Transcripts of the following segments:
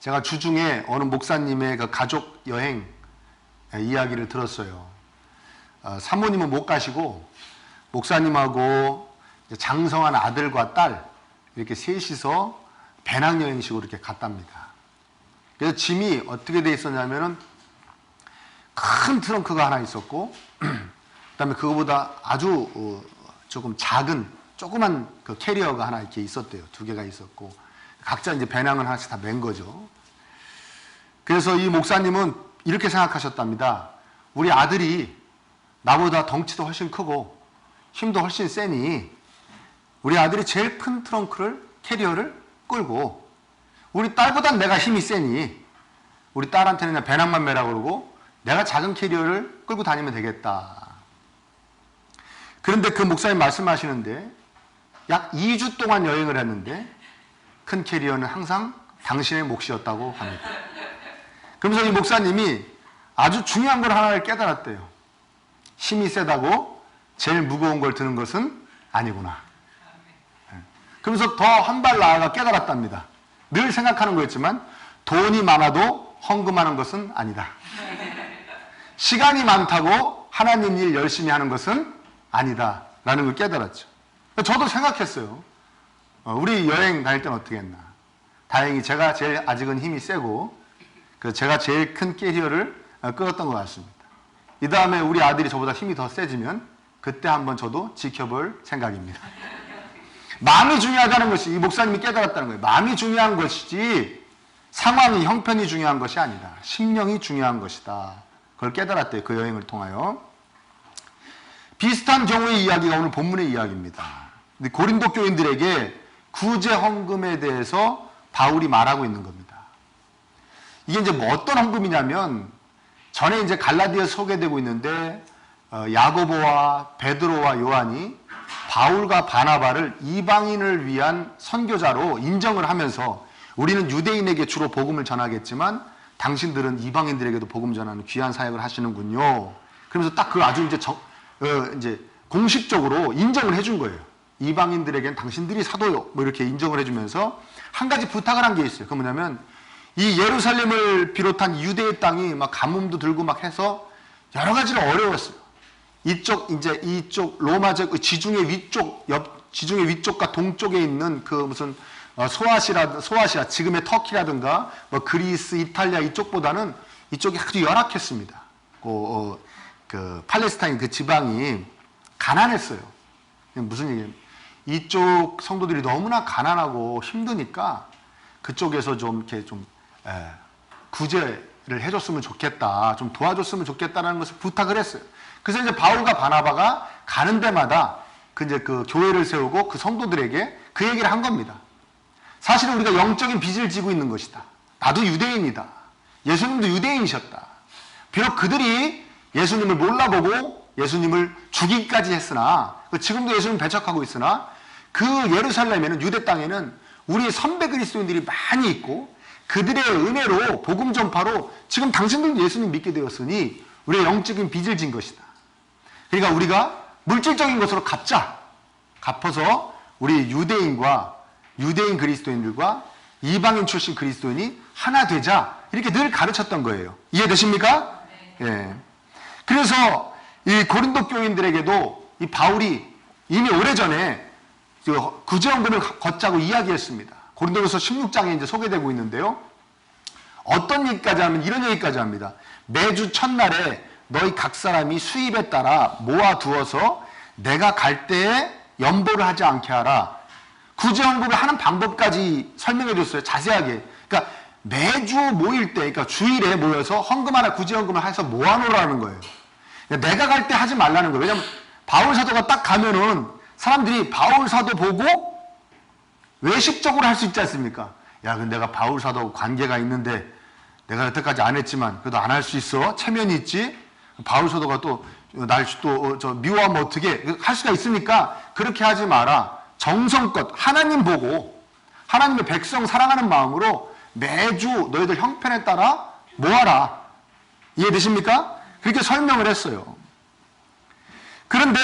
제가 주중에 어느 목사님의 그 가족 여행 이야기를 들었어요. 사모님은 못 가시고 목사님하고 장성한 아들과 딸 이렇게 셋이서 배낭여행식으로 이렇게 갔답니다. 그래서 짐이 어떻게 돼 있었냐면은 큰 트렁크가 하나 있었고 그다음에 그거보다 아주 조금 작은 조그만 그 캐리어가 하나 이렇게 있었대요. 두 개가 있었고 각자 이제 배낭을 하나씩 다 맨 거죠. 그래서 이 목사님은 이렇게 생각하셨답니다. 우리 아들이 나보다 덩치도 훨씬 크고 힘도 훨씬 세니 우리 아들이 제일 큰 트렁크를 캐리어를 끌고 우리 딸보단 내가 힘이 세니 우리 딸한테는 그냥 배낭만 매라고 그러고 내가 작은 캐리어를 끌고 다니면 되겠다. 그런데 그 목사님 말씀하시는데 약 2주 동안 여행을 했는데 큰 캐리어는 항상 당신의 몫이었다고 합니다. 그러면서 이 목사님이 아주 중요한 걸 하나를 깨달았대요. 힘이 세다고 제일 무거운 걸 드는 것은 아니구나. 그러면서 더 한 발 나아가 깨달았답니다. 늘 생각하는 거였지만 돈이 많아도 헌금하는 것은 아니다. 시간이 많다고 하나님 일 열심히 하는 것은 아니다 라는 걸 깨달았죠. 저도 생각했어요. 우리 여행 다닐 때는 어떻게 했나. 다행히 제가 제일 아직은 힘이 세고 그래서 제가 제일 큰 캐리어를 끌었던 것 같습니다. 이 다음에 우리 아들이 저보다 힘이 더 세지면 그때 한번 저도 지켜볼 생각입니다. 마음이 중요하다는 것이 이 목사님이 깨달았다는 거예요. 마음이 중요한 것이지 상황이 형편이 중요한 것이 아니다. 심령이 중요한 것이다. 그걸 깨달았대요. 그 여행을 통하여. 비슷한 경우의 이야기가 오늘 본문의 이야기입니다. 근데 고린도 교인들에게 구제 헌금에 대해서 바울이 말하고 있는 겁니다. 이게 이제 뭐 어떤 헌금이냐면 전에 이제 갈라디아에 소개되고 있는데 야고보와 베드로와 요한이 바울과 바나바를 이방인을 위한 선교자로 인정을 하면서 우리는 유대인에게 주로 복음을 전하겠지만 당신들은 이방인들에게도 복음 전하는 귀한 사역을 하시는군요. 그러면서 딱 그 아주 이제 공식적으로 인정을 해준 거예요. 이방인들에게는 당신들이 사도요. 뭐 이렇게 인정을 해주면서 한 가지 부탁을 한 게 있어요. 그 뭐냐면 이 예루살렘을 비롯한 유대의 땅이 막 가뭄도 들고 막 해서 여러 가지로 어려웠어요. 이쪽 로마적 지중해 위쪽과 동쪽에 있는 그 무슨 소아시아 지금의 터키라든가 뭐 그리스, 이탈리아 이쪽보다는 이쪽이 아주 열악했습니다. 그 팔레스타인 그 지방이 가난했어요. 무슨 얘기예요? 이쪽 성도들이 너무나 가난하고 힘드니까 그쪽에서 좀 이렇게 좀 구제를 해줬으면 좋겠다, 좀 도와줬으면 좋겠다라는 것을 부탁을 했어요. 그래서 이제 바울과 바나바가 가는 데마다 그 교회를 세우고 그 성도들에게 그 얘기를 한 겁니다. 사실은 우리가 영적인 빚을 지고 있는 것이다. 나도 유대인이다. 예수님도 유대인이셨다. 비록 그들이 예수님을 몰라보고 예수님을 죽이기까지 했으나 지금도 예수님을 배척하고 있으나 그 예루살렘에는 유대 땅에는 우리의 선배 그리스도인들이 많이 있고 그들의 은혜로 복음 전파로 지금 당신들도 예수님 믿게 되었으니 우리의 영적인 빚을 진 것이다. 그러니까 우리가 물질적인 것으로 갚아서 우리 유대인 그리스도인들과 이방인 출신 그리스도인이 하나 되자 이렇게 늘 가르쳤던 거예요. 이해되십니까? 예. 그래서 이 고린도 교인들에게도 이 바울이 이미 오래전에 구제헌금을 걷자고 이야기했습니다. 고린도후서 16장에 이제 소개되고 있는데요. 어떤 얘기까지 하면 이런 얘기까지 합니다. 매주 첫날에 너희 각 사람이 수입에 따라 모아두어서 내가 갈 때에 연보를 하지 않게 하라. 구제헌금을 하는 방법까지 설명해 줬어요. 자세하게. 그러니까 매주 모일 때, 그러니까 주일에 모여서 헌금 하나 구제헌금을 해서 모아놓으라는 거예요. 내가 갈 때 하지 말라는 거예요. 왜냐면 바울 사도가 딱 가면은 사람들이 바울 사도 보고 외식적으로 할 수 있지 않습니까? 야, 근데 내가 바울 사도하고 관계가 있는데 내가 여태까지 안 했지만 그래도 안 할 수 있어. 체면이 있지. 바울 사도가 또 날 또 미워하면 어떻게 할 수가 있으니까 그렇게 하지 마라. 정성껏 하나님 보고 하나님의 백성 사랑하는 마음으로 매주 너희들 형편에 따라 모아라. 이해되십니까? 그렇게 설명을 했어요. 그런데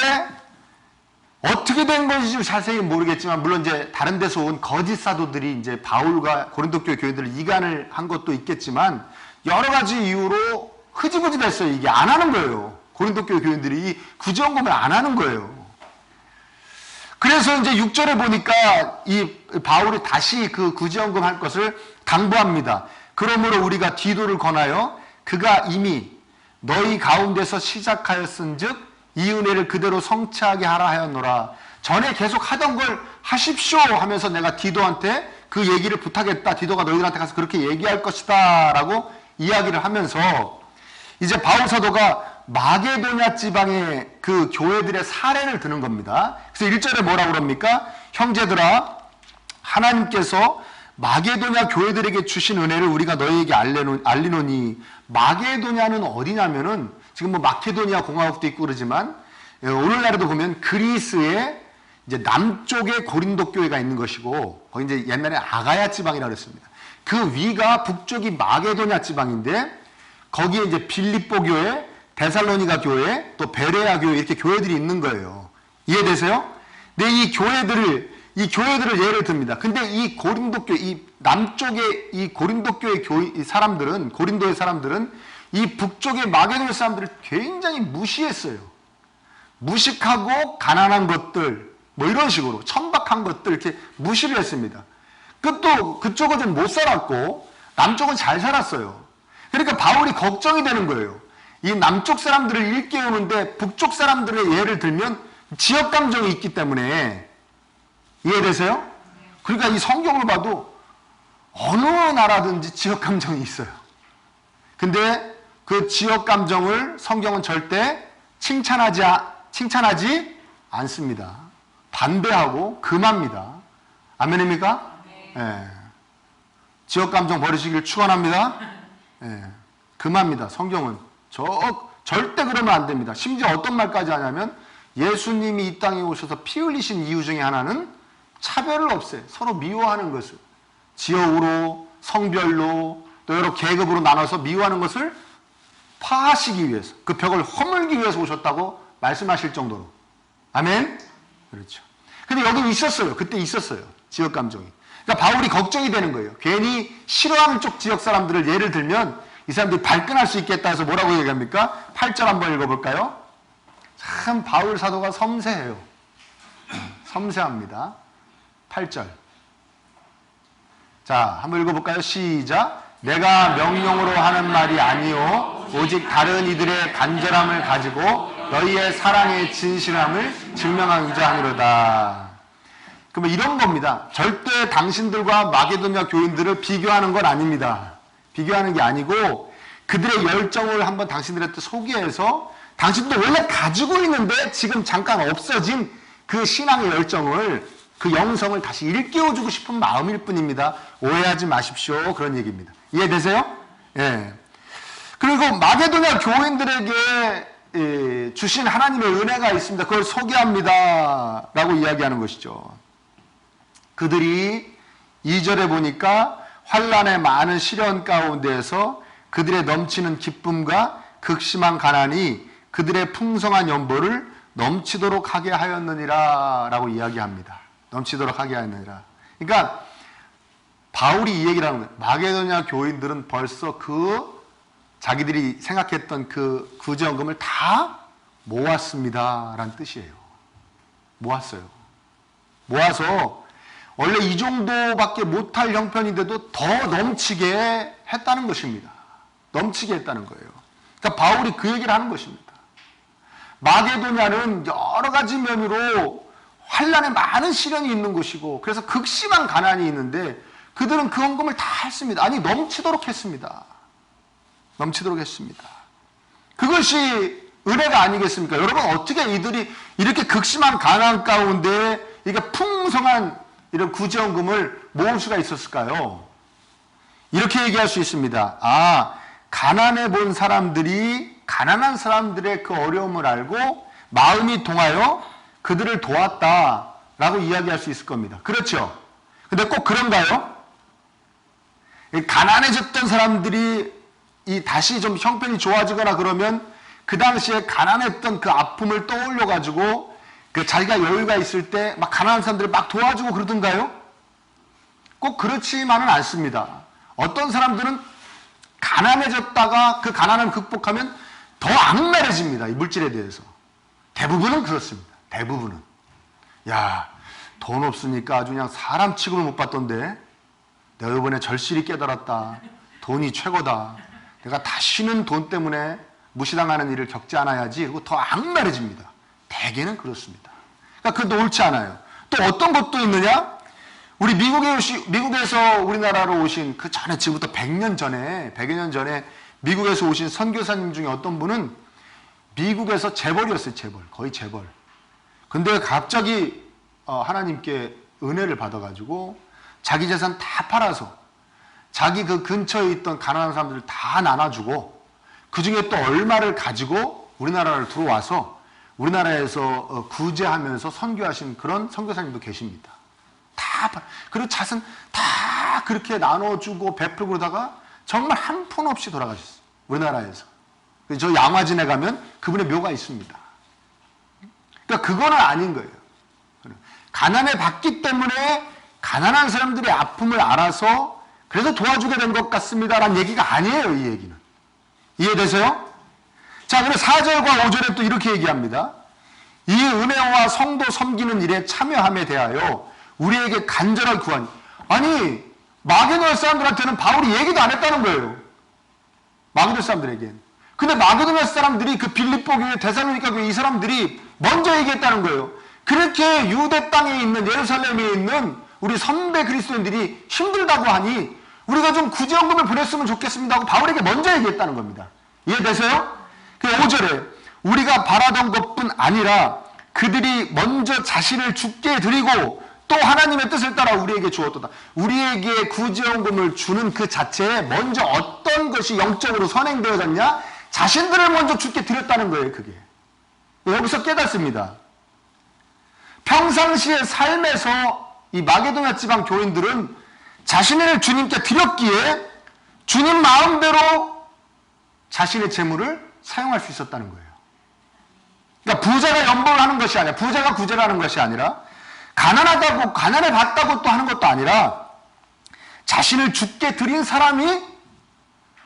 어떻게 된 건지 자세히 모르겠지만, 물론 이제 다른 데서 온 거짓 사도들이 이제 바울과 고린도 교회 교인들을 이간을 한 것도 있겠지만, 여러 가지 이유로 흐지부지 됐어요. 이게 안 하는 거예요. 고린도 교회 교인들이 이 구제헌금을 안 하는 거예요. 그래서 이제 6절에 보니까 이 바울이 다시 그 구제헌금 할 것을 당부합니다. 그러므로 우리가 디도를 권하여 그가 이미 너희 가운데서 시작하였은즉 이 은혜를 그대로 성취하게 하라 하였노라. 전에 계속 하던 걸 하십시오 하면서 내가 디도한테 그 얘기를 부탁했다. 디도가 너희들한테 가서 그렇게 얘기할 것이다 라고 이야기를 하면서 이제 바울 사도가 마게도냐 지방의 그 교회들의 사례를 드는 겁니다. 그래서 1절에 뭐라고 그럽니까? 형제들아, 하나님께서 마게도냐 교회들에게 주신 은혜를 우리가 너희에게 알리노니. 마게도냐는 어디냐면은 지금 뭐 마케도니아 공화국도 있고 그러지만 오늘날에도 보면 그리스의 이제 남쪽에 고린도 교회가 있는 것이고, 거기 이제 옛날에 아가야 지방이라고 그랬습니다. 그 위가 북쪽이 마게도냐 지방인데, 거기에 이제 빌립보 교회, 데살로니가 교회, 또 베레아 교회, 이렇게 교회들이 있는 거예요. 이해되세요? 근데 이 교회들을 예를 듭니다. 근데 이 고린도 교회, 이 남쪽의 이 고린도 교회 이 사람들은, 고린도의 사람들은 이 북쪽의 마게도냐 사람들을 굉장히 무시했어요. 무식하고 가난한 것들, 뭐 이런 식으로 천박한 것들 이렇게 무시를 했습니다. 또 그쪽은 좀 못 살았고 남쪽은 잘 살았어요. 그러니까 바울이 걱정이 되는 거예요. 이 남쪽 사람들을 일깨우는데 북쪽 사람들의 예를 들면 지역 감정이 있기 때문에. 이해되세요? 그러니까 이 성경을 봐도 어느 나라든지 지역 감정이 있어요. 근데 그 지역 감정을 성경은 절대 칭찬하지 않습니다. 반대하고 금합니다. 아멘입니까? 네. 지역 감정 버리시길 축원합니다. 네. 금합니다. 성경은 절대 그러면 안 됩니다. 심지어 어떤 말까지 하냐면, 예수님이 이 땅에 오셔서 피 흘리신 이유 중에 하나는 차별을 없애요. 서로 미워하는 것을. 지역으로, 성별로, 또 여러 계급으로 나눠서 미워하는 것을 파하시기 위해서, 그 벽을 허물기 위해서 오셨다고 말씀하실 정도로. 아멘? 그렇죠. 근데 여기 있었어요. 그때 있었어요. 지역 감정이. 그러니까 바울이 걱정이 되는 거예요. 괜히 싫어하는 쪽 지역 사람들을 예를 들면 이 사람들이 발끈할 수 있겠다 해서 뭐라고 얘기합니까? 8절 한번 읽어볼까요? 참 바울 사도가 섬세해요. 섬세합니다. 8절. 자, 한번 읽어볼까요? 시작. 내가 명령으로 하는 말이 아니요 오직 다른 이들의 간절함을 가지고 너희의 사랑의 진실함을 증명하고자 하노로다. 그러면 이런 겁니다. 절대 당신들과 마게도냐 교인들을 비교하는 건 아닙니다. 비교하는 게 아니고 그들의 열정을 한번 당신들한테 소개해서, 당신도 원래 가지고 있는데 지금 잠깐 없어진 그 신앙의 열정을, 그 영성을 다시 일깨워주고 싶은 마음일 뿐입니다. 오해하지 마십시오. 그런 얘기입니다. 이해되세요? 예. 그리고 마게도냐 교인들에게 주신 하나님의 은혜가 있습니다. 그걸 소개합니다. 라고 이야기하는 것이죠. 그들이 2절에 보니까 환난의 많은 시련 가운데에서 그들의 넘치는 기쁨과 극심한 가난이 그들의 풍성한 연보를 넘치도록 하게 하였느니라 라고 이야기합니다. 넘치도록 하게 하였느니라. 그러니까 바울이 이 얘기를 하는 거예요. 마게도냐 교인들은 벌써 그 자기들이 생각했던 그 구제헌금을 다 모았습니다 라는 뜻이에요. 모았어요. 모아서 원래 이 정도밖에 못할 형편인데도 더 넘치게 했다는 것입니다. 넘치게 했다는 거예요. 그러니까 바울이 그 얘기를 하는 것입니다. 마게도냐는 여러 가지 면으로 환난에 많은 시련이 있는 곳이고, 그래서 극심한 가난이 있는데 그들은 그 헌금을 다 했습니다. 아니, 넘치도록 했습니다. 넘치도록 했습니다. 그것이 은혜가 아니겠습니까? 여러분, 어떻게 이들이 이렇게 극심한 가난 가운데 이게 풍성한 이런 구제헌금을 모을 수가 있었을까요? 이렇게 얘기할 수 있습니다. 아, 가난해 본 사람들이 가난한 사람들의 그 어려움을 알고 마음이 동하여 그들을 도왔다라고 이야기할 수 있을 겁니다. 그렇죠? 근데 꼭 그런가요? 가난해졌던 사람들이 다시 좀 형편이 좋아지거나 그러면 그 당시에 가난했던 그 아픔을 떠올려 가지고 그 자기가 여유가 있을 때 막 가난한 사람들을 막 도와주고 그러던가요? 꼭 그렇지만은 않습니다. 어떤 사람들은 가난해졌다가 그 가난을 극복하면 더 악랄해집니다. 이 물질에 대해서. 대부분은 그렇습니다. 대부분은. 야, 돈 없으니까 아주 그냥 사람 취급을 못 받던데 내가 이번에 절실히 깨달았다. 돈이 최고다. 내가 다시는 돈 때문에 무시당하는 일을 겪지 않아야지. 그리고 더 악랄해집니다. 대개는 그렇습니다. 그러니까 그것도 옳지 않아요. 또 어떤 것도 있느냐? 우리 미국에서 우리나라로 오신 그 전에 지금부터 100년 전에 미국에서 오신 선교사님 중에 어떤 분은 미국에서 재벌이었어요. 재벌. 거의 재벌. 근데 갑자기 하나님께 은혜를 받아가지고 자기 재산 다 팔아서 자기 그 근처에 있던 가난한 사람들을 다 나눠주고 그 중에 또 얼마를 가지고 우리나라를 들어와서 우리나라에서 구제하면서 선교하신 그런 선교사님도 계십니다. 그리고 자산 다 그렇게 나눠주고 베풀고 그러다가 정말 한 푼 없이 돌아가셨어요. 우리나라에서. 저 양화진에 가면 그분의 묘가 있습니다. 그러니까 그거는 아닌 거예요. 가난에 받기 때문에 가난한 사람들의 아픔을 알아서 그래서 도와주게 된 것 같습니다 라는 얘기가 아니에요. 이 얘기는. 이해되세요? 자, 그럼 4절과 5절에 또 이렇게 얘기합니다. 이 은혜와 성도 섬기는 일에 참여함에 대하여 우리에게 간절하게 구하니. 아니, 마게도냐 사람들한테는 바울이 얘기도 안 했다는 거예요. 마게도냐 사람들에겐. 근데 마게도냐 사람들이 그 빌립보 교회, 데살로니가 교회 이 사람들이 먼저 얘기했다는 거예요. 그렇게 유대 땅에 있는 예루살렘에 있는 우리 선배 그리스도인들이 힘들다고 하니 우리가 좀 구제연금을 보냈으면 좋겠습니다 하고 바울에게 먼저 얘기했다는 겁니다. 이해되세요? 그 5절에 우리가 바라던 것뿐 아니라 그들이 먼저 자신을 주께 드리고 또 하나님의 뜻을 따라 우리에게 주었도다. 우리에게 구제연금을 주는 그 자체에 먼저 어떤 것이 영적으로 선행되어졌냐? 자신들을 먼저 주께 드렸다는 거예요. 그게. 여기서 깨닫습니다. 평상시의 삶에서 이 마게도냐 지방 교인들은 자신을 주님께 드렸기에 주님 마음대로 자신의 재물을 사용할 수 있었다는 거예요. 그러니까 부자가 연봉을 하는 것이 아니라, 부자가 구제를 하는 것이 아니라, 가난하다고, 가난해 봤다고 또 하는 것도 아니라, 자신을 주께 드린 사람이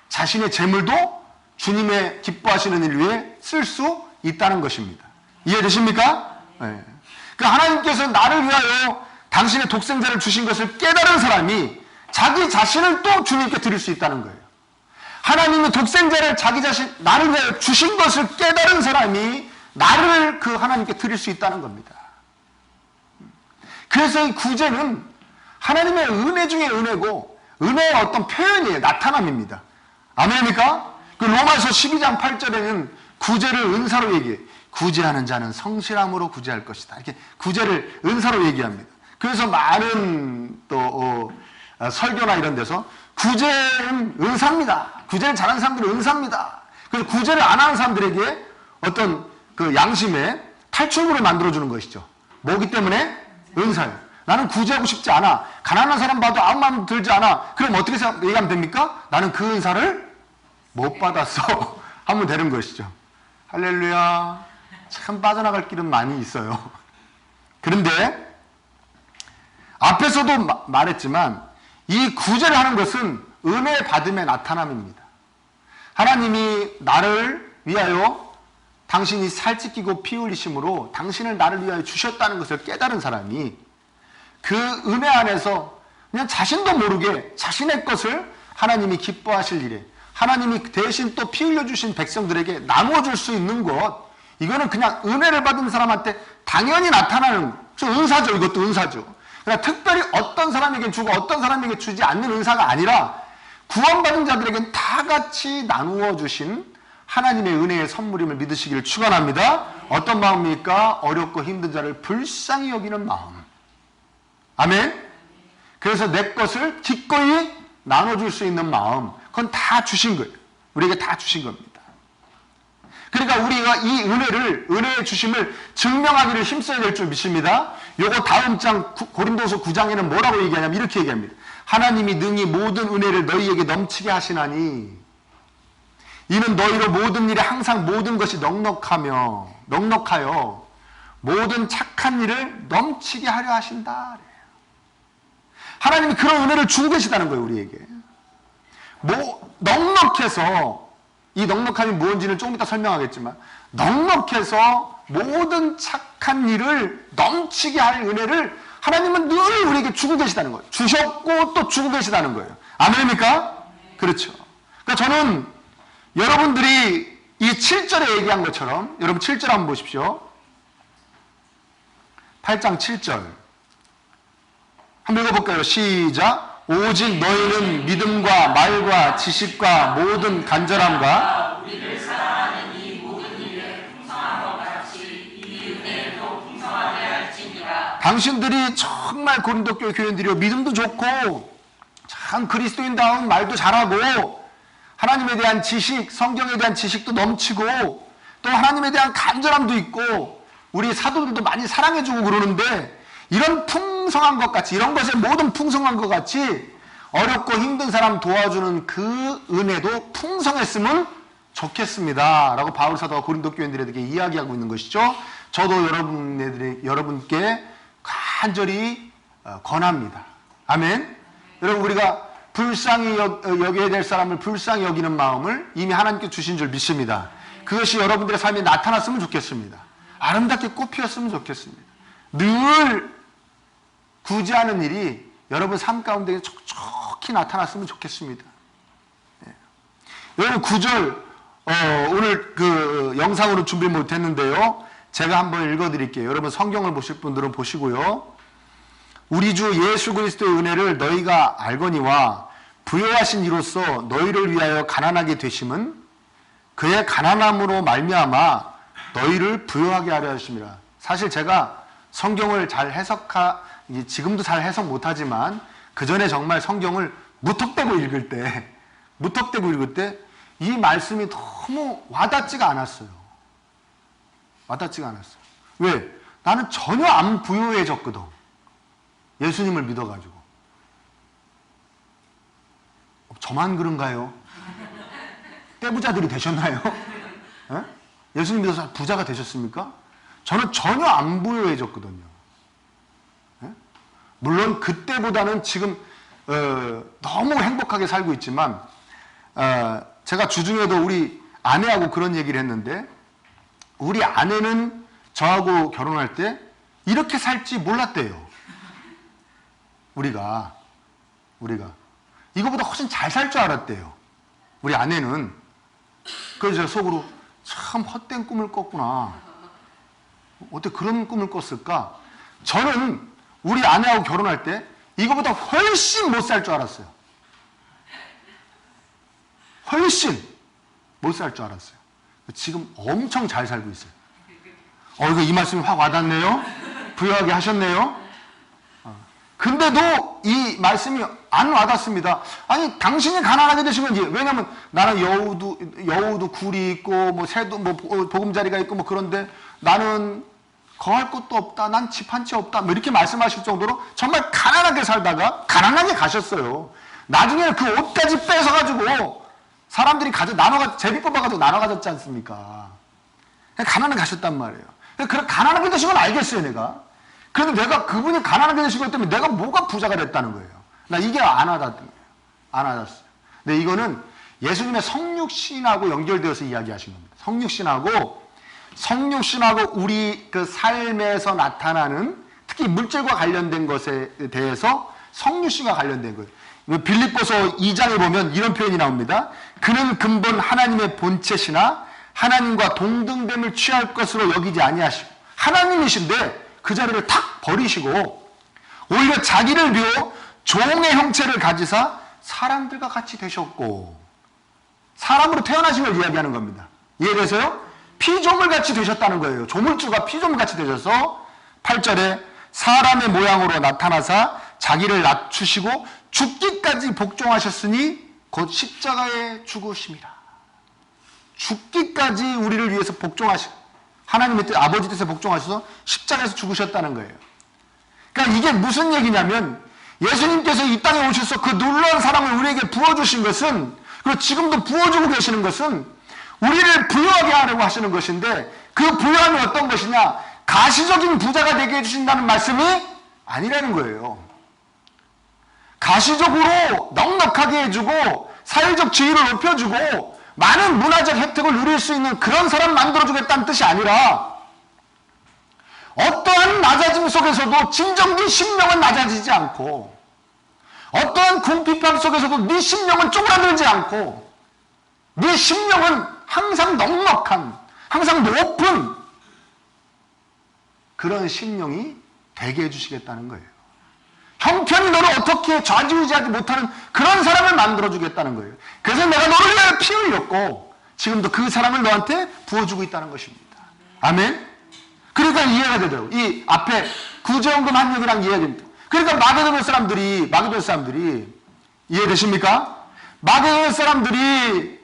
자신의 재물도 주님의 기뻐하시는 일 위해 쓸 수 있다는 것입니다. 이해되십니까? 네. 그러니까 하나님께서 나를 위하여 당신의 독생자를 주신 것을 깨달은 사람이 자기 자신을 또 주님께 드릴 수 있다는 거예요. 하나님의 독생자를 자기 자신, 나를 위하여 주신 것을 깨달은 사람이 나를 그 하나님께 드릴 수 있다는 겁니다. 그래서 이 구제는 하나님의 은혜 중에 은혜고 은혜의 어떤 표현이에요. 나타남입니다. 아멘입니까? 그 로마서 12장 8절에는 구제를 은사로 얘기해요. 구제하는 자는 성실함으로 구제할 것이다. 이렇게 구제를 은사로 얘기합니다. 그래서 많은 또 설교나 이런 데서 구제는 은사입니다. 구제를 잘하는 사람들은 은사입니다. 그래서 구제를 안 하는 사람들에게 어떤 그 양심의 탈출구를 만들어주는 것이죠. 뭐기 때문에? 은사예요. 나는 구제하고 싶지 않아. 가난한 사람 봐도 아무 마음 들지 않아. 그럼 어떻게 얘기하면 됩니까? 나는 그 은사를 못 받았어. 하면 되는 것이죠. 할렐루야. 참 빠져나갈 길은 많이 있어요. 그런데 앞에서도 말했지만 이 구제를 하는 것은 은혜 받음의 나타남입니다. 하나님이 나를 위하여 당신이 살찌끼고 피 흘리심으로 당신을 나를 위하여 주셨다는 것을 깨달은 사람이 그 은혜 안에서 그냥 자신도 모르게 자신의 것을 하나님이 기뻐하실 일에 하나님이 대신 또 피 흘려주신 백성들에게 나누어줄 수 있는 것, 이거는 그냥 은혜를 받은 사람한테 당연히 나타나는 은사죠. 이것도 은사죠. 그러나 특별히 어떤 사람에게 주고 어떤 사람에게 주지 않는 은사가 아니라 구원받은 자들에게는 다 같이 나누어 주신 하나님의 은혜의 선물임을 믿으시기를 축원합니다. 어떤 마음입니까? 어렵고 힘든 자를 불쌍히 여기는 마음. 아멘. 그래서 내 것을 기꺼이 나눠줄 수 있는 마음, 그건 다 주신 거예요. 우리에게 다 주신 겁니다. 그러니까 우리가 이 은혜의 주심을 증명하기를 힘써야 될 줄 믿습니다. 요거 다음 장 고린도서 9장에는 뭐라고 얘기하냐면 이렇게 얘기합니다. 하나님이 능히 모든 은혜를 너희에게 넘치게 하시나니 이는 너희로 모든 일에 항상 모든 것이 넉넉하여 모든 착한 일을 넘치게 하려 하신다. 하나님이 그런 은혜를 주고 계시다는 거예요, 우리에게. 넉넉해서, 이 넉넉함이 뭔지는 조금 이따 설명하겠지만, 넉넉해서 모든 착한 일을 넘치게 할 은혜를 하나님은 늘 우리에게 주고 계시다는 거예요. 주셨고 또 주고 계시다는 거예요. 아멘입니까? 그렇죠. 그러니까 저는 여러분들이 이 7절에 얘기한 것처럼, 여러분 7절 한번 보십시오. 8장 7절. 한번 읽어볼까요? 시작. 오직 너희는 믿음과 말과 지식과 모든 간절함과 우리를 사랑하는 이 모든 일에 풍성함과 같이 이 은혜도 풍성하게 할지니라. 당신들이 정말 고린도 교회 교인들이요, 믿음도 좋고 참 그리스도인다운 말도 잘하고 하나님에 대한 지식, 성경에 대한 지식도 넘치고 또 하나님에 대한 간절함도 있고 우리 사도들도 많이 사랑해주고 그러는데, 이런 풍성한 것 같이, 이런 것에 모든 풍성한 것 같이 어렵고 힘든 사람 도와주는 그 은혜도 풍성했으면 좋겠습니다 라고 바울 사도가 고린도 교인들에게 이야기하고 있는 것이죠. 저도 여러분께 간절히 권합니다. 아멘. 여러분, 우리가 불쌍히 여겨야 될 사람을 불쌍히 여기는 마음을 이미 하나님께 주신 줄 믿습니다. 그것이 여러분들의 삶에 나타났으면 좋겠습니다. 아름답게 꽃피었으면 좋겠습니다. 늘 구제하는 일이 여러분 삶 가운데 촉촉히 나타났으면 좋겠습니다. 예. 여러분 9절 오늘 그 영상으로 준비 못했는데요, 제가 한번 읽어드릴게요. 여러분 성경을 보실 분들은 보시고요. 우리 주 예수 그리스도의 은혜를 너희가 알거니와 부요하신 이로써 너희를 위하여 가난하게 되심은 그의 가난함으로 말미암아 너희를 부요하게 하려 하심이라. 사실 제가 성경을 잘 지금도 잘 해석 못하지만 그 전에 정말 성경을 무턱대고 읽을 때 이 말씀이 너무 와닿지가 않았어요. 왜? 나는 전혀 안 부유해졌거든. 예수님을 믿어가지고. 저만 그런가요? 떼부자들이 되셨나요? 에? 예수님 믿어서 부자가 되셨습니까? 저는 전혀 안 부유해졌거든요. 에? 물론 그때보다는 지금 너무 행복하게 살고 있지만, 제가 주중에도 우리 아내하고 그런 얘기를 했는데, 우리 아내는 저하고 결혼할 때 이렇게 살지 몰랐대요. 우리가 이거보다 훨씬 잘 살 줄 알았대요. 우리 아내는. 그래서 제가 속으로 참 헛된 꿈을 꿨구나. 어떻게 그런 꿈을 꿨을까? 저는 우리 아내하고 결혼할 때 이거보다 훨씬 못 살 줄 알았어요. 훨씬 못 살 줄 알았어요. 지금 엄청 잘 살고 있어요. 이거 이 말씀이 확 와닿네요. 부유하게 하셨네요. 근데도 이 말씀이 안 와닿습니다. 아니, 당신이 가난하게 되신 건지. 왜냐면 나는 여우도 굴이 있고 뭐 새도 뭐 보금자리가 있고 뭐 그런데 나는 거할 것도 없다. 난 집 한 채 없다. 뭐 이렇게 말씀하실 정도로 정말 가난하게 살다가 가난하게 가셨어요. 나중에는 그 옷까지 뺏어가지고 사람들이 제비 뽑아가지고 나눠 가졌지 않습니까? 가난하게 가셨단 말이에요. 그런 가난하게 되신 건 알겠어요, 내가. 그런데 내가 그분이 가난하게 되신 것 때문에 내가 뭐가 부자가 됐다는 거예요. 나 이게 안 와닿던 거예요. 안 와닿았어요. 근데 이거는 예수님의 성육신하고 연결되어서 이야기하신 겁니다. 성육신하고 우리 그 삶에서 나타나는 특히 물질과 관련된 것에 대해서 성육신과 관련된 거예요. 빌립보서 2장에 보면 이런 표현이 나옵니다. 그는 근본 하나님의 본체시나 하나님과 동등됨을 취할 것으로 여기지 아니하시고, 하나님이신데 그 자리를 탁 버리시고 오히려 자기를 비워 종의 형체를 가지사 사람들과 같이 되셨고, 사람으로 태어나신 걸 이야기하는 겁니다. 이해되세요? 피조물 같이 되셨다는 거예요. 조물주가 피조물 같이 되셔서 8절에 사람의 모양으로 나타나사 자기를 낮추시고 죽기까지 복종하셨으니 곧 십자가에 죽으심이라. 죽기까지 우리를 위해서 하나님의 뜻, 아버지 뜻에 복종하셔서 십자가에서 죽으셨다는 거예요. 그러니까 이게 무슨 얘기냐면, 예수님께서 이 땅에 오셔서 그 놀라운 사랑을 우리에게 부어주신 것은, 그리고 지금도 부어주고 계시는 것은 우리를 부유하게 하려고 하시는 것인데, 그 부유함이 어떤 것이냐? 가시적인 부자가 되게 해주신다는 말씀이 아니라는 거예요. 가시적으로 넉넉하게 해주고 사회적 지위를 높여주고 많은 문화적 혜택을 누릴 수 있는 그런 사람 만들어주겠다는 뜻이 아니라 어떠한 낮아짐 속에서도 진정네 심령은 낮아지지 않고 어떠한 궁핍함 속에서도 네 심령은 쪼그라들지 않고 네 심령은 항상 넉넉한 항상 높은 그런 심령이 되게 해주시겠다는 거예요. 형편이 너를 어떻게 좌지우지하지 못하는 그런 사람을 만들어주겠다는 거예요. 그래서 내가 너를 위하여 피 흘렸고 지금도 그 사랑을 너한테 부어주고 있다는 것입니다. 아멘? 그러니까 이해가 되더라고요. 이 앞에 구제원금 한 얘기랑 이해됩니다. 그러니까 마게도냐 사람들이 이해되십니까? 마게도냐 사람들이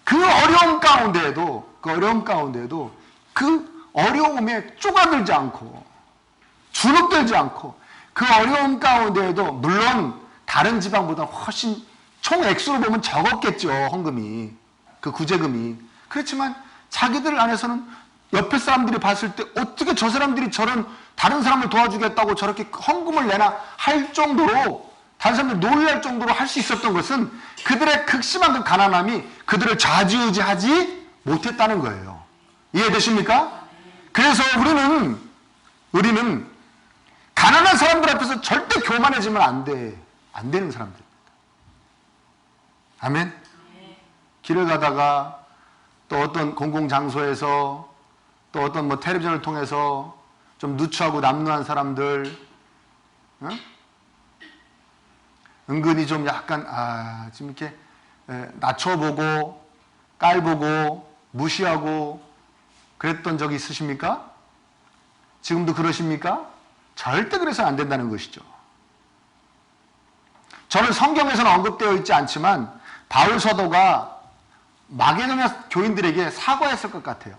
그 어려움 가운데에도 그 어려움에 쪼가들지 않고 주눅들지 않고 그 어려움 가운데에도 물론 다른 지방보다 훨씬 총 액수로 보면 적었겠죠. 헌금이 그 구제금이. 그렇지만 자기들 안에서는 옆에 사람들이 봤을 때 어떻게 저 사람들이 저런 다른 사람을 도와주겠다고 저렇게 헌금을 내나 할 정도로 다른 사람들이 놀랄 정도로 할 수 있었던 것은 그들의 극심한 그 가난함이 그들을 좌지우지하지 못했다는 거예요. 이해되십니까? 그래서 우리는 가난한 사람들 앞에서 절대 교만해지면 안 되는 사람들입니다. 아멘? 길을 가다가 또 어떤 공공장소에서 또 어떤 텔레비전을 통해서 좀 누추하고 남루한 사람들, 은근히 좀 약간, 지금 이렇게 낮춰보고, 깔보고, 무시하고, 그랬던 적이 있으십니까? 지금도 그러십니까? 절대 그래서는 안 된다는 것이죠. 저는 성경에서는 언급되어 있지 않지만 바울 사도가 마게도냐 교인들에게 사과했을 것 같아요.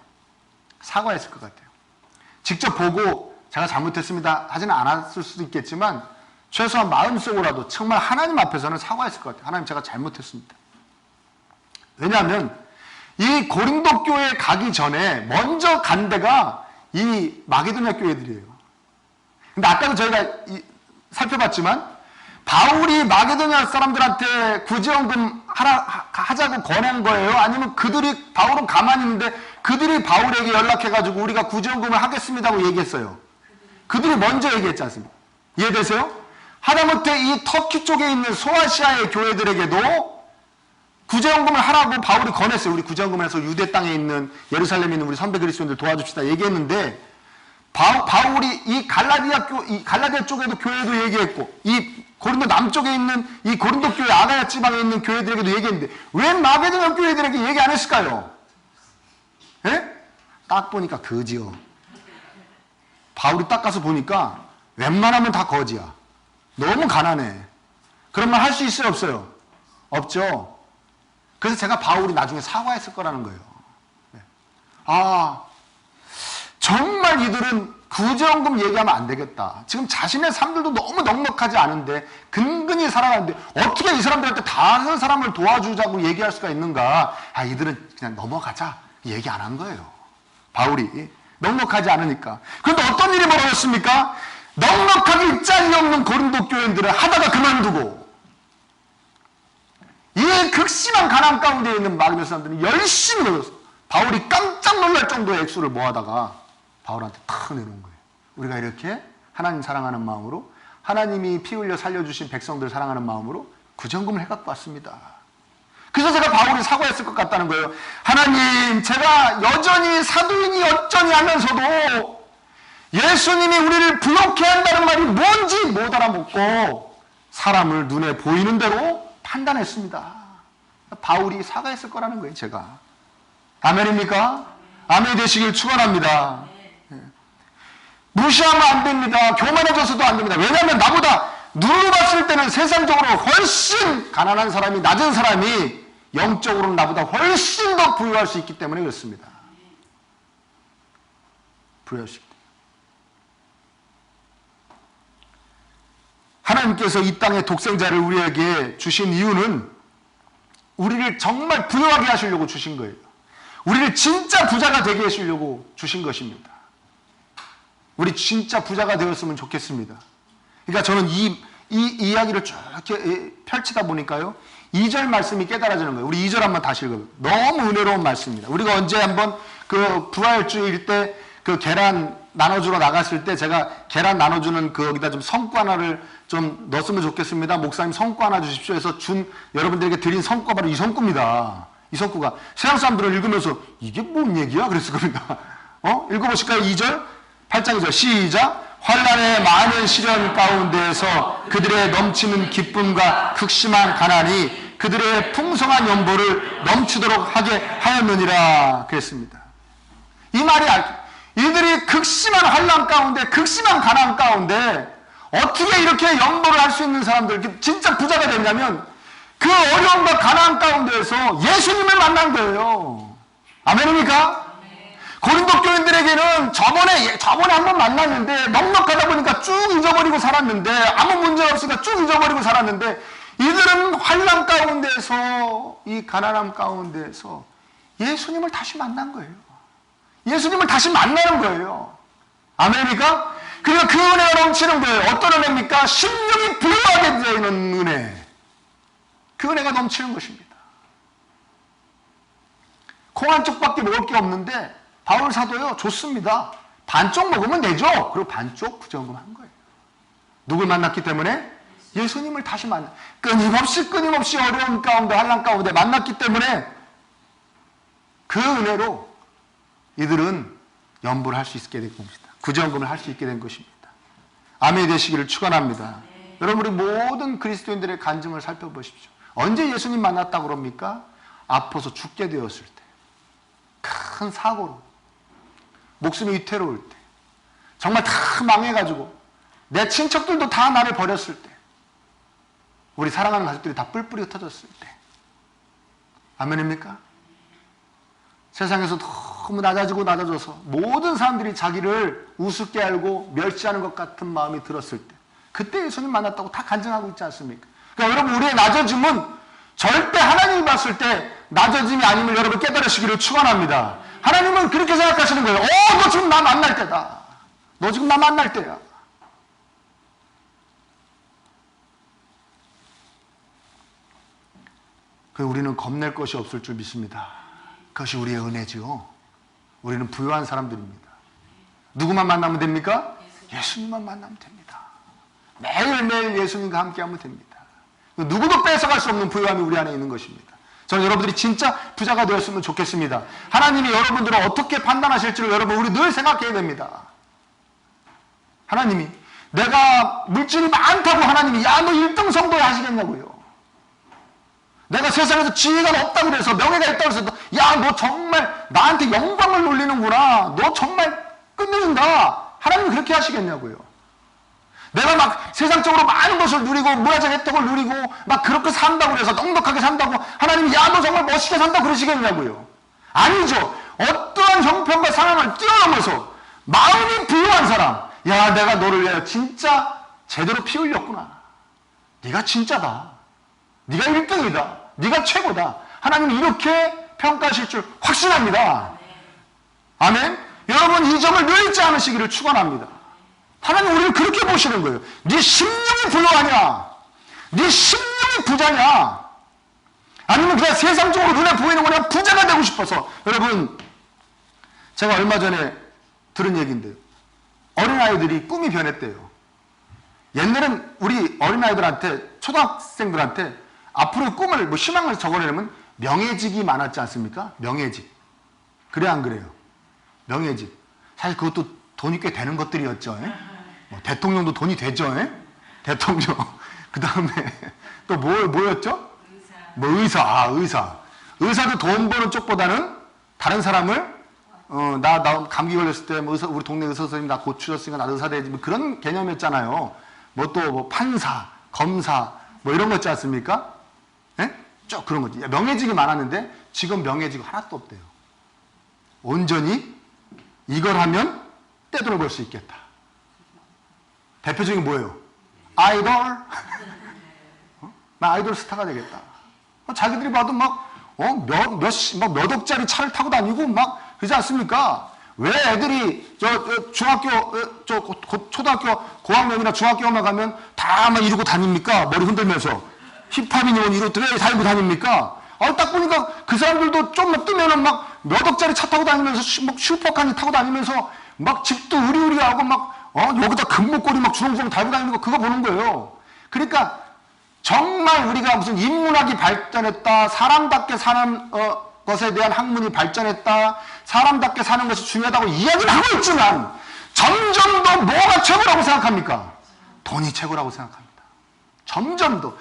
직접 보고 제가 잘못했습니다 하지는 않았을 수도 있겠지만 최소한 마음속으로라도 정말 하나님 앞에서는 사과했을 것 같아요. 하나님, 제가 잘못했습니다. 왜냐하면 이 고린도 교회에 가기 전에 먼저 간 데가 이 마게도냐 교회들이에요. 근데 아까도 저희가 살펴봤지만 바울이 마게도냐 사람들한테 구제헌금 하자고 권한 거예요? 아니면 바울은 가만히 있는데 그들이 바울에게 연락해가지고 우리가 구제헌금을 하겠습니다고 얘기했어요? 그들이 먼저 얘기했지 않습니까? 이해되세요? 하다못해 이 터키 쪽에 있는 소아시아의 교회들에게도 구제헌금을 하라고 바울이 권했어요. 우리 구제헌금을 해서 유대 땅에 있는 예루살렘에 있는 우리 선배 그리스도인들 도와줍시다 얘기했는데 바울이 이 갈라디아 쪽에도 교회도 얘기했고 이 고린도 남쪽에 있는 이 고린도 교회 아가야 지방에 있는 교회들에게도 얘기했는데 왜 마게도냐 교회들에게 얘기 안 했을까요? 예? 딱 보니까 거지요. 바울이 딱 가서 보니까 웬만하면 다 거지야. 너무 가난해. 그런 말 할 수 있어요, 없어요? 없죠. 그래서 제가 바울이 나중에 사과했을 거라는 거예요. 정말 이들은 구제헌금 얘기하면 안 되겠다. 지금 자신의 삶들도 너무 넉넉하지 않은데 근근히 살아가는데 어떻게 이 사람들한테 다른 사람을 도와주자고 얘기할 수가 있는가. 이들은 그냥 넘어가자 얘기 안 한 거예요. 바울이 넉넉하지 않으니까. 그런데 어떤 일이 벌어졌습니까? 넉넉하게 짝이 없는 고린도 교인들을 하다가 그만두고 이 극심한 가난 가운데 있는 마게도냐 사람들은 열심히 노렸어요. 바울이 깜짝 놀랄 정도의 액수를 모아다가 바울한테 탁 내놓은 거예요. 우리가 이렇게 하나님 사랑하는 마음으로 하나님이 피 흘려 살려주신 백성들 사랑하는 마음으로 구제헌금을 해갖고 왔습니다. 그래서 제가 바울이 사과했을 것 같다는 거예요. 하나님, 제가 여전히 사도인이 어쩌니 하면서도 예수님이 우리를 부욕해 한다는 말이 뭔지 못 알아먹고 사람을 눈에 보이는 대로 판단했습니다. 바울이 사과했을 거라는 거예요, 제가. 아멘입니까? 아멘 되시길 축원합니다. 무시하면 안 됩니다. 교만해져서도 안 됩니다. 왜냐하면 나보다 눈으로 봤을 때는 세상적으로 훨씬 가난한 사람이, 낮은 사람이 영적으로는 나보다 훨씬 더 부유할 수 있기 때문에 그렇습니다. 부유할 수 있기 때문에. 하나님께서 이 땅의 독생자를 우리에게 주신 이유는 우리를 정말 부유하게 하시려고 주신 거예요. 우리를 진짜 부자가 되게 하시려고 주신 것입니다. 우리 진짜 부자가 되었으면 좋겠습니다. 그러니까 저는 이 이야기를 쭉 이렇게 펼치다 보니까요, 2절 말씀이 깨달아지는 거예요. 우리 2절 한번 다시 읽어요. 너무 은혜로운 말씀입니다. 우리가 언제 한번 그 부활주일 때 그 계란 나눠주러 나갔을 때 제가 계란 나눠주는 거기다 좀 성과 하나를 좀 넣었으면 좋겠습니다. 목사님 성과 하나 주십시오 해서 준 여러분들에게 드린 성과 바로 이 성구입니다. 이 성구가 세상 사람들은 읽으면서 이게 뭔 얘기야? 그랬을 겁니다. 읽어보실까요? 2절 8장 2절 시작. 환난의 많은 시련 가운데에서 그들의 넘치는 기쁨과 극심한 가난이 그들의 풍성한 연보를 넘치도록 하게 하였느니라 그랬습니다. 이 말이 이들이 극심한 환난 가운데 극심한 가난 가운데 어떻게 이렇게 연보를 할 수 있는 사람들, 진짜 부자가 됐냐면 그 어려움과 가난 가운데에서 예수님을 만난 거예요. 아멘입니까? 고린도 교인들에게는 저번에 한번 만났는데 넉넉하다 보니까 쭉 잊어버리고 살았는데 아무 문제가 없으니까 쭉 잊어버리고 살았는데 이들은 환난 가운데서 이 가난함 가운데서 예수님을 다시 만난 거예요. 예수님을 다시 만나는 거예요. 아멘입니까? 그러니까 그 은혜가 넘치는 거예요. 어떤 은혜입니까? 심령이 부유하게 되는 은혜. 그 은혜가 넘치는 것입니다. 콩 한 쪽밖에 먹을 게 없는데 바울 사도요, 좋습니다. 반쪽 먹으면 되죠. 그리고 반쪽 부정금 한 거예요. 누굴 만났기 때문에? 예수님을 다시 끊임없이 어려운 가운데, 환난 가운데 만났기 때문에 그 은혜로 이들은 연보를 할 수 있게 된 겁니다. 구제연금을 할 수 있게 된 것입니다. 아멘이 되시기를 축원합니다. 여러분, 우리 모든 그리스도인들의 간증을 살펴보십시오. 언제 예수님 만났다고 그럽니까? 아파서 죽게 되었을 때, 큰 사고로 목숨이 위태로울 때, 정말 다 망해가지고 내 친척들도 다 나를 버렸을 때, 우리 사랑하는 가족들이 다 뿔뿔이 흩어졌을 때, 아멘입니까? 세상에서 너무 낮아져서 모든 사람들이 자기를 우습게 알고 멸시하는 것 같은 마음이 들었을 때, 그때 예수님 만났다고 다 간증하고 있지 않습니까? 그러니까 여러분, 우리의 낮아짐은 절대 하나님이 봤을 때 낮아짐이 아님을 여러분 깨달으시기를 축원합니다. 하나님은 그렇게 생각하시는 거예요. 너 지금 나 만날 때다. 너 지금 나 만날 때야. 우리는 겁낼 것이 없을 줄 믿습니다. 그것이 우리의 은혜죠. 우리는 부유한 사람들입니다. 누구만 만나면 됩니까? 예수님만 만나면 됩니다. 매일매일 예수님과 함께하면 됩니다. 누구도 뺏어갈 수 없는 부유함이 우리 안에 있는 것입니다. 저는 여러분들이 진짜 부자가 되었으면 좋겠습니다. 하나님이 여러분들을 어떻게 판단하실지를 여러분 우리 늘 생각해야 됩니다. 하나님이 내가 물질이 많다고 하나님이 야 너 1등 성도야 하시겠냐고요. 내가 세상에서 지위가 없다고 그래서 명예가 있다고 해서 야 너 정말 나한테 영광을 돌리는구나. 너 정말 끝내준다. 하나님이 그렇게 하시겠냐고요. 내가 막 세상적으로 많은 것을 누리고 문화적 혜택을 누리고 막 그렇게 산다고 그래서 넉넉하게 산다고 하나님이 야 너 정말 멋있게 산다고 그러시겠냐고요. 아니죠. 어떠한 형편과 상황을 뛰어넘어서 마음이 부유한 사람, 야 내가 너를 위하여 진짜 제대로 피 흘렸구나. 네가 진짜다. 네가 1등이다. 네가 최고다. 하나님이 이렇게 평가하실 줄 확신합니다. 아멘. 여러분 이 점을 늘 잊지 않으시기를 축원합니다. 하나님 우리를 그렇게 보시는 거예요. 네 심령이 부유하냐? 네 심령이 부자냐? 아니면 그냥 세상적으로 눈에 보이는 거냐? 부자가 되고 싶어서. 여러분 제가 얼마 전에 들은 얘기인데요. 어린아이들이 꿈이 변했대요. 옛날엔 우리 어린아이들한테 초등학생들한테 앞으로의 꿈을 뭐 희망을 적어내려면 명예직이 많았지 않습니까? 명예직. 그래 안 그래요? 명예직. 사실 그것도 돈이 꽤 되는 것들이었죠. 뭐 대통령도 돈이 되죠. 대통령. 그 다음에 또 뭐였죠? 의사. 의사. 의사도 돈 버는 쪽보다는 다른 사람을 나 감기 걸렸을 때 뭐 우리 동네 의사 선생님 나 고추졌으니까 나도 의사 돼야지 뭐 그런 개념이었잖아요. 뭐 또 뭐 판사, 검사 뭐 이런 거 있지 않습니까? 쭉 그런 거지. 명예직이 많았는데 지금 명예직 하나도 없대요. 온전히 이걸 하면 떼돈을 벌 수 있겠다. 대표적인 뭐예요? 아이돌. 나 아이돌 스타가 되겠다. 자기들이 봐도 막 몇 억짜리 차를 타고 다니고 막 그러지 않습니까? 왜 애들이 초등학교 고학년이나 중학교만 가면 다 막 이러고 다닙니까? 머리 흔들면서 힙합이니 뭐 이러고 왜 달고 다닙니까? 딱 보니까 그 사람들도 좀만 뜨면은 막 몇 억짜리 차 타고 다니면서 막 슈퍼카니 타고 다니면서 막 집도 으리으리하고 막 여기다 금목걸이 막 주렁주렁 달고 다니는 거 그거 보는 거예요. 그러니까 정말 우리가 무슨 인문학이 발전했다, 사람답게 사는 것에 대한 학문이 발전했다, 사람답게 사는 것이 중요하다고 이야기를 하고 있지만 점점 더 뭐가 최고라고 생각합니까? 돈이 최고라고 생각합니다. 점점 더.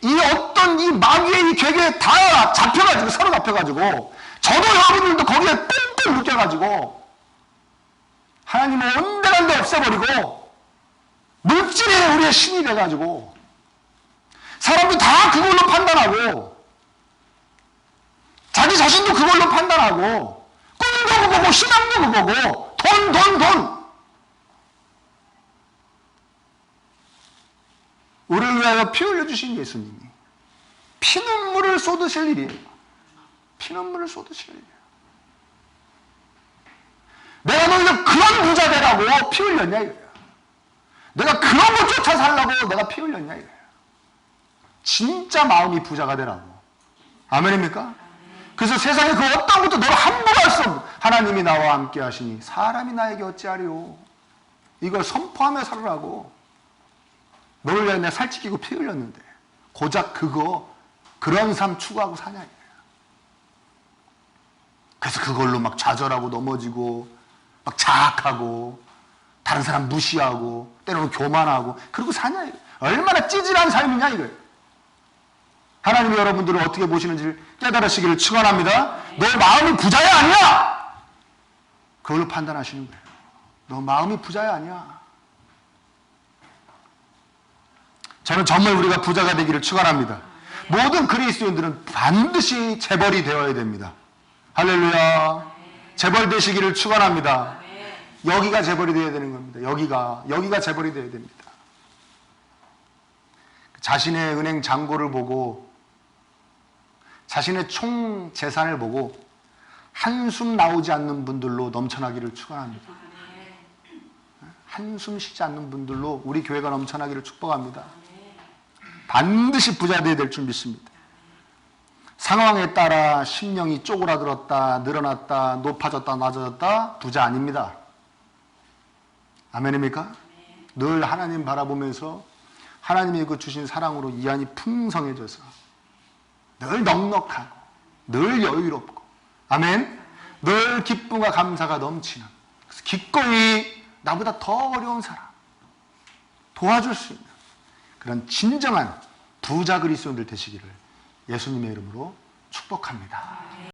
이 어떤 이 마귀의 이 궤에 다 잡혀가지고, 서로 잡혀가지고, 저도 여러분들도 거기에 뻥뻥 묶여가지고, 하나님을 온데간데 없애버리고, 물질이 우리의 신이 돼가지고, 사람도 다 그걸로 판단하고, 자기 자신도 그걸로 판단하고, 꿈도 그거고, 신앙도 그거고, 돈. 우리를 위하여 피 흘려주신 예수님이 피눈물을 쏟으실 일이에요. 피눈물을 쏟으실 일이에요. 내가 너희가 그런 부자 되라고 피 흘렸냐 이거예요. 내가 그런 거 쫓아 살라고 내가 피 흘렸냐 이거예요. 진짜 마음이 부자가 되라고. 아멘입니까? 그래서 세상에 그 어떤 것도 너를 함부로 할 수 없는 하나님이 나와 함께 하시니 사람이 나에게 어찌하리요. 이걸 선포하며 살으라고. 너를 위해 내가 살찌기고 피 흘렸는데 고작 그런 삶 추구하고 사냐 이거예요. 그래서 그걸로 막 좌절하고 넘어지고 막 자학하고 다른 사람 무시하고 때로는 교만하고 그러고 사냐 이거예요. 얼마나 찌질한 삶이냐 이거예요. 하나님이 여러분들을 어떻게 보시는지를 깨달으시기를 축원합니다. 너 마음이 부자야 아니야? 그걸로 판단하시는 거예요. 너 마음이 부자야 아니야? 저는 정말 우리가 부자가 되기를 축원합니다. 모든 그리스도인들은 반드시 재벌이 되어야 됩니다. 할렐루야. 재벌 되시기를 축원합니다. 여기가 재벌이 되어야 되는 겁니다. 여기가 재벌이 되어야 됩니다. 자신의 은행 잔고를 보고 자신의 총 재산을 보고 한숨 나오지 않는 분들로 넘쳐나기를 축원합니다. 한숨 쉬지 않는 분들로 우리 교회가 넘쳐나기를 축복합니다. 반드시 부자 되어야 될 줄 믿습니다. 상황에 따라 심령이 쪼그라들었다, 늘어났다, 높아졌다, 낮아졌다, 부자 아닙니다. 아멘입니까? 늘 하나님 바라보면서 하나님이 그 주신 사랑으로 이 안이 풍성해져서 늘 넉넉하고 늘 여유롭고 아멘. 늘 기쁨과 감사가 넘치는 그래서 기꺼이 나보다 더 어려운 사람 도와줄 수 있는 그런 진정한 부자 그리스도인들 되시기를 예수님의 이름으로 축복합니다.